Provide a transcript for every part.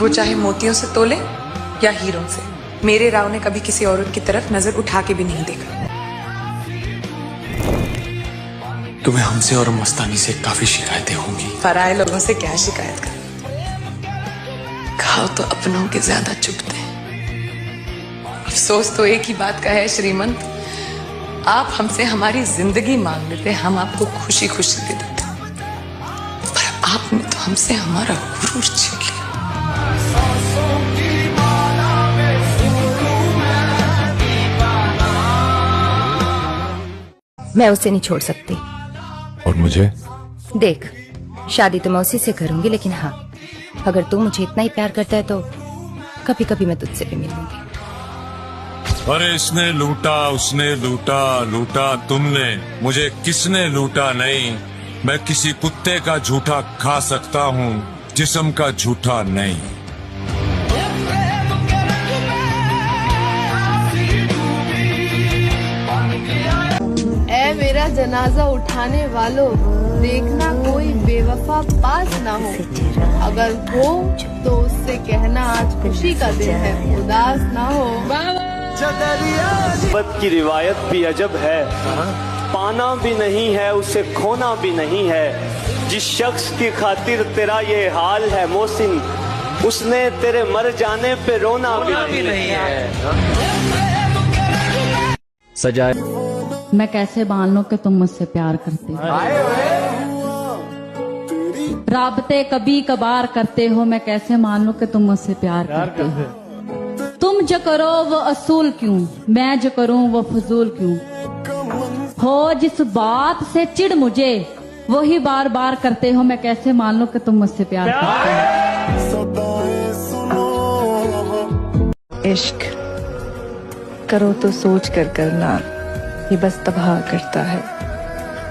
वो चाहे मोतियों से तोले या हीरों से, मेरे राव ने कभी किसी औरत की तरफ नजर उठा के भी नहीं देखा। तुम्हें हमसे और मस्तानी से काफी शिकायतें होंगी। पराये लोगों से क्या शिकायत कर, खाओ तो अपनों के ज्यादा चुभते हैं। अफसोस तो एक ही बात का है श्रीमंत, आप हमसे हमारी जिंदगी मांग लेते, हम आपको खुशी खुशी दे देते, पर आपने तो हमसे हमारा गुरूर छीन लिया। मैं उसे नहीं छोड़ सकती। और मुझे? देख, शादी तो मैं उसी से करूंगी, लेकिन हाँ, अगर तू मुझे इतना ही प्यार करता है तो कभी कभी मैं तुझसे भी मिलूंगी। अरे इसने लूटा, उसने लूटा, लूटा तुमने, मुझे किसने लूटा नहीं। मैं किसी कुत्ते का झूठा खा सकता हूँ, जिस्म का झूठा नहीं। ऐ मेरा जनाजा उठाने वालों, देखना कोई बेवफा पास ना हो, अगर हो तो उससे कहना आज खुशी का दिन है, उदास ना हो। मोहब्बत की रिवायत भी अजब है, पाना भी नहीं है उसे खोना भी नहीं है। जिस शख्स की खातिर तेरा ये हाल है मोहसिन, उसने तेरे मर जाने पे रोना भी नहीं है। सजाए मैं कैसे मान लूं कि तुम मुझसे प्यार करते हो, राबते कभी कभार करते हो, मैं कैसे मान लूं कि तुम मुझसे प्यार करते हो। तुम जो करो वो असूल क्यों, मैं जो करूं वो फजूल क्यों। हो जिस बात से चिढ़ मुझे, वही बार बार करते हो, मैं कैसे मान लूं कि तुम मुझसे प्यार करते हो। इश्क करो तो सोच कर करना, ये बस तबाह करता है।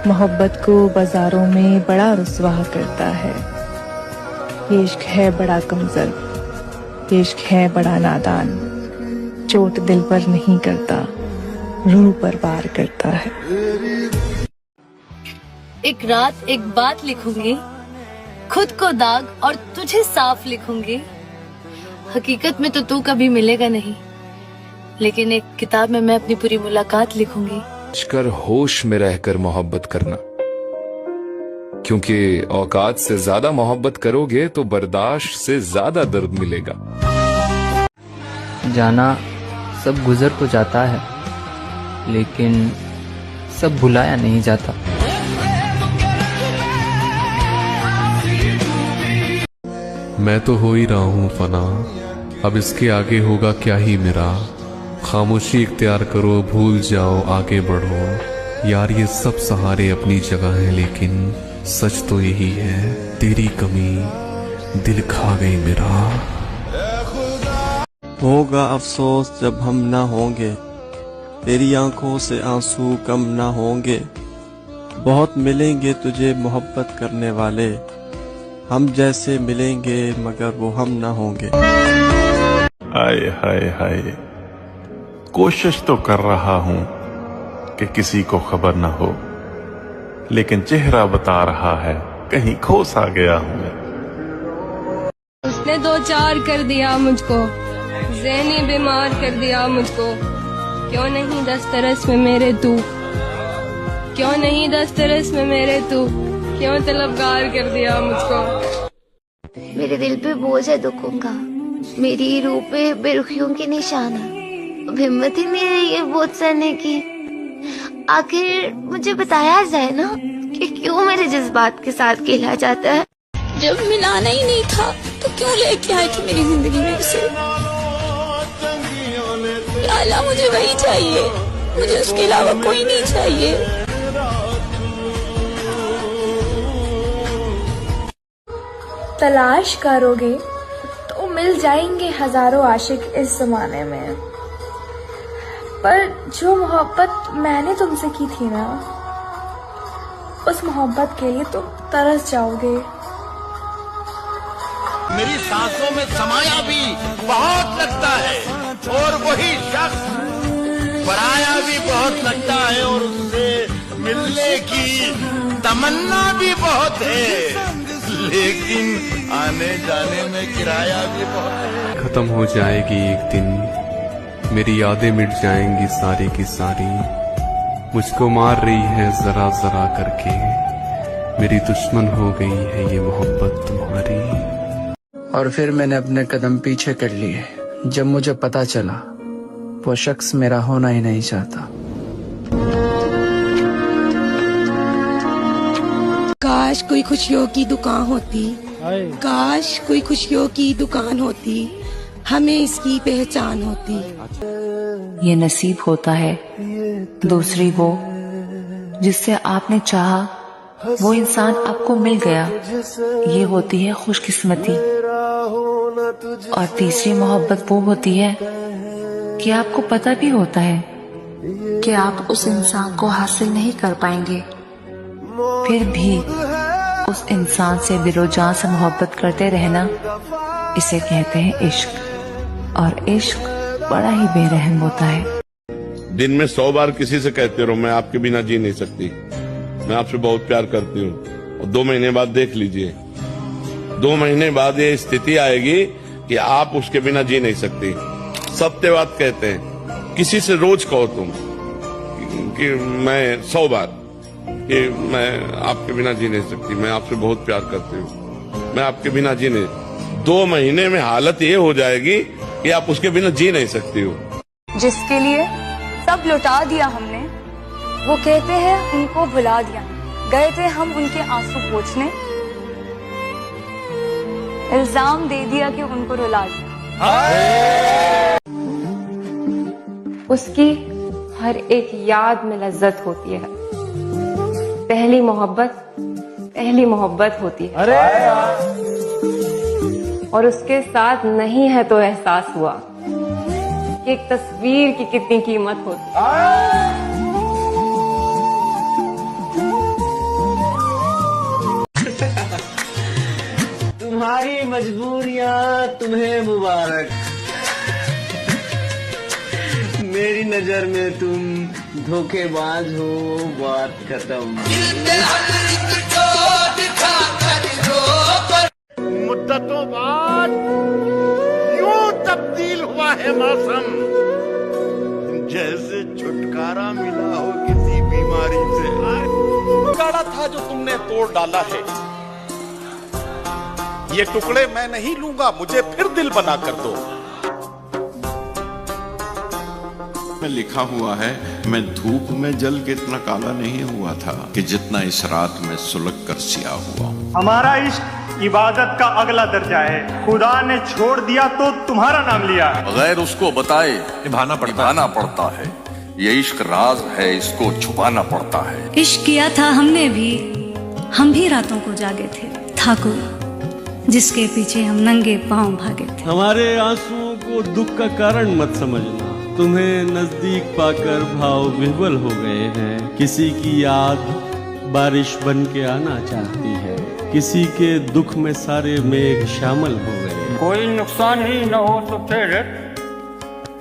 मोहब्बत को बाजारों में बड़ा रुस्वा करता है। ये इश्क है बड़ा कमजोर, ये इश्क है बड़ा नादान, चोट दिल पर नहीं करता, रूह पर वार करता है। एक रात एक बात लिखूंगी, खुद को दाग और तुझे साफ लिखूंगी। हकीकत में तो तू कभी मिलेगा नहीं, लेकिन एक किताब में मैं अपनी पूरी मुलाकात लिखूंगी। कर होश में रहकर मोहब्बत करना, क्योंकि औकात से ज्यादा मोहब्बत करोगे तो बर्दाश्त से ज्यादा दर्द मिलेगा। जाना सब गुजर तो जाता है, लेकिन सब भुलाया नहीं जाता। मैं तो हो ही रहा हूँ फना, अब इसके आगे होगा क्या ही मेरा। खामोशी इख्तियार करो, भूल जाओ, आगे बढ़ो। यार ये सब सहारे अपनी जगह हैं, लेकिन सच तो यही है, तेरी कमी दिल खा गई मेरा। होगा अफसोस जब हम ना होंगे, तेरी आंखों से आंसू कम ना होंगे। बहुत मिलेंगे तुझे मोहब्बत करने वाले, हम जैसे मिलेंगे मगर वो हम ना होंगे। हाय हाय हाय, कोशिश तो कर रहा हूँ कि किसी को खबर न हो, लेकिन चेहरा बता रहा है कहीं खो सा गया हूँ। उसने 2 4 कर दिया मुझको, ज़हनी बीमार कर दिया मुझको। क्यों नहीं दस्तरस में मेरे तू, क्यों नहीं दस्तरस में मेरे तू, क्यों तलबगार कर दिया मुझको। मेरे दिल पे बोझ है दुखों का, मेरी रूह पे बेरुखियों के निशान है। अब हिम्मत ही नहीं है ये बोझ सहने की। आखिर मुझे बताया जाए ना कि क्यों मेरे जज्बात के साथ खेला जाता है। जब मिलाना ही नहीं था तो क्यों लेके आए थे मेरी जिंदगी में उसे। या अल्लाह मुझे वही चाहिए, मुझे उसके अलावा कोई नहीं चाहिए। तलाश करोगे तो मिल जाएंगे हजारों आशिक इस जमाने में, पर जो मोहब्बत मैंने तुमसे की थी ना, उस मोहब्बत के लिए तुम तरस जाओगे। मेरी सांसों में समाया भी बहुत लगता है, और वही शख्स पराया भी बहुत लगता है, और उससे मिलने की तमन्ना भी बहुत है, लेकिन आने जाने में किराया भी बहुत। खत्म हो जाएगी एक दिन, मेरी यादें मिट जाएंगी सारी की सारी। मुझको मार रही है जरा जरा करके, मेरी दुश्मन हो गई है ये मोहब्बत तुम्हारी। और फिर मैंने अपने कदम पीछे कर लिए जब मुझे पता चला वो शख्स मेरा होना ही नहीं चाहता। काश कोई खुशियों की दुकान होती, काश कोई खुशियों की दुकान होती, हमें इसकी पहचान होती। ये नसीब होता है दूसरी वो जिससे आपने चाहा, वो इंसान आपको मिल गया, ये होती है खुशकिस्मती। और तीसरी मोहब्बत वो होती है कि आपको पता भी होता है कि आप उस इंसान को हासिल नहीं कर पाएंगे, फिर भी उस इंसान से दिलो-जान से मोहब्बत करते रहना, इसे कहते हैं इश्क। और इश्क बड़ा ही बेरहम होता है। दिन में 100 बार किसी से कहते रहो मैं आपके बिना जी नहीं सकती, मैं आपसे बहुत प्यार करती हूँ, और 2 महीने बाद देख लीजिए, 2 महीने बाद ये स्थिति आएगी कि आप उसके बिना जी नहीं सकती। सत्यवाद कहते हैं, किसी से रोज कहो तुम कि मैं 100 बार कि मैं आपके बिना जी नहीं सकती, मैं आपसे बहुत प्यार करती हूँ, मैं आपके बिना जी नहीं। 2 महीने में हालत ये हो जाएगी कि आप उसके बिना जी नहीं सकती हो। जिसके लिए सब लुटा दिया हमने, वो कहते हैं उनको भुला दिया। गए थे हम उनके आंसू पोंछने, इल्जाम दे दिया कि उनको रुला दिया। उसकी हर एक याद में लज्जत होती है। पहली मोहब्बत होती है। अरे और उसके साथ नहीं है तो एहसास हुआ कि एक तस्वीर की कितनी कीमत होती है। तुम्हारी मजबूरियां तुम्हें मुबारक, मेरी नजर में तुम धोखेबाज हो, बात खत्म। मुद्दतों बाद यूं तब्दील हुआ है मौसम, जैसे छुटकारा मिला हो किसी बीमारी से। गाड़ा था जो तुमने तोड़ डाला है, ये टुकड़े मैं नहीं लूंगा, मुझे फिर दिल बना कर दो। में लिखा हुआ है, मैं धूप में जल के इतना काला नहीं हुआ था कि जितना इस रात में सुलग कर सिया हुआ। हमारा इश्क इबादत का अगला दर्जा है, खुदा ने छोड़ दिया तो तुम्हारा नाम लिया। बगैर उसको बताए निभाना पड़ता है, ये इश्क राज है, इसको छुपाना पड़ता है। इश्क किया था हमने भी, हम भी रातों को जागे थे, था कोई जिसके पीछे हम नंगे पांव भागे थे। हमारे आंसुओं को दुख का कारण मत समझना, तुम्हें नजदीक पाकर भाव विह्वल हो गए हैं। किसी की याद बारिश बन के आना चाहती है, किसी के दुख में सारे मेघ शामिल हो गए। कोई नुकसान ही न हो तो फिर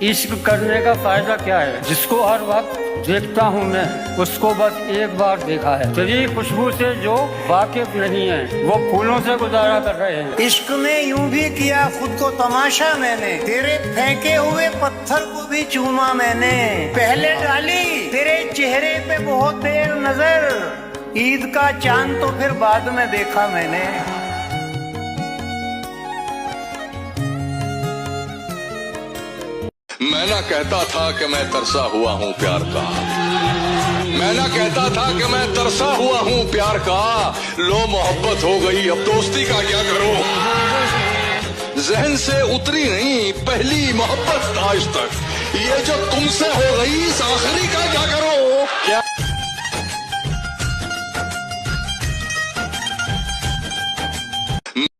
इश्क करने का फायदा क्या है? जिसको हर वक्त देखता हूँ मैं, उसको बस एक बार देखा है। तेरी खुशबू से जो वाकिफ नहीं है, वो फूलों से गुजारा कर रहे हैं। इश्क में यूं भी किया खुद को तमाशा मैंने, तेरे फेंके हुए पत्थर को भी चूमा मैंने। पहले डाली तेरे चेहरे पे बहुत देर नजर, ईद का चांद तो फिर बाद में देखा मैंने। मैं ना कहता था कि मैं तरसा हुआ हूँ प्यार का, मैं ना कहता था कि मैं तरसा हुआ हूँ प्यार का। लो मोहब्बत हो गई, अब दोस्ती का क्या करूं? जहन से उतरी नहीं पहली मोहब्बत आज तक, ये जो तुमसे हो गई इस आखिरी का क्या करो? क्या